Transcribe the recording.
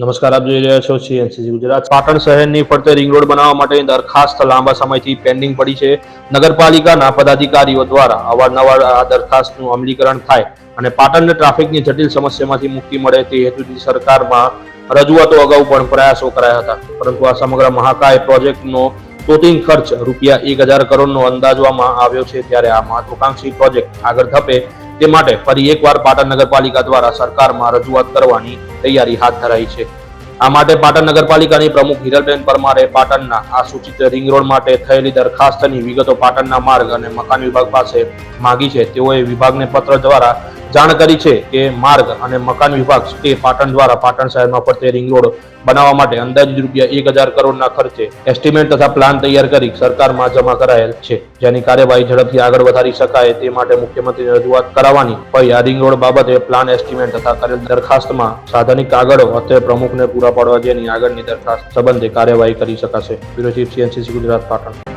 નમસ્કાર, આપ જોઈ રહ્યા છો સીએનસીસી ગુજરાત. પાટણ શહેરની ફરતે રિંગ રોડ બનાવવા માટેની દરખાસ્ત લાંબા સમયથી પેન્ડિંગ પડી છે. નગરપાલિકાના પદાધિકારીઓ દ્વારા અવારનવાર આ દરખાસ્તનું અમલીકરણ થાય અને પાટણને ટ્રાફિકની જટિલ સમસ્યામાંથી મુક્તિ મળે તે હેતુથી સરકારમાં રજૂઆતો અગાઉ પણ પ્રયાસો કરાયા હતા, પરંતુ આ સમગ્ર મહાકાય પ્રોજેક્ટનો ટોટિંગ ખર્ચ ₹1000 કરોડનો અંદાજવામાં આવ્યો છે. ત્યારે આ મહત્વાકાંક્ષી પ્રોજેક્ટ આગળ ધપે તે માટે ફરી એકવાર પાટણ નગરપાલિકા દ્વારા સરકારમાં રજૂઆત કરવાની તૈયારી હાથ ધરાઈ છે. આ માટે પાટણ નગરપાલિકાની પ્રમુખ હિરલબેન પરમારે પાટણના આ સૂચિત રિંગ રોડ માટે થયેલી દરખાસ્તની વિગતો પાટણના માર્ગ અને મકાન વિભાગ પાસે માંગી છે. તેઓએ વિભાગને પત્ર દ્વારા જાણ કરી છે કે માર્ગ અને મકાન વિભાગ તે પાટણ દ્વારા પાટણ શહેરમાં ફરતે રિંગ રોડ બનાવવા માટે અંદાજિત ₹1000 કરોડના ખર્ચે એસ્ટિમેટ તથા પ્લાન તૈયાર કરી સરકારમાં જમા કરાયેલ છે, જેની કાર્યવાહી ઝડપથી આગળ વધારી શકાય તે માટે મુખ્યમંત્રીને રજૂઆત કરાવવાની હોય. આ રિંગ રોડ બાબતે પ્લાન એસ્ટિમેટ તથા કરેલ દરખાસ્તમાં સાધનિક કાગળો અત્રે પ્રમુખને પૂરા પાડવા જેની આગળની દરખાસ્ત સંબંધે કાર્યવાહી કરી શકાશે. Bureau chief, CNCC Gujarat, Patan.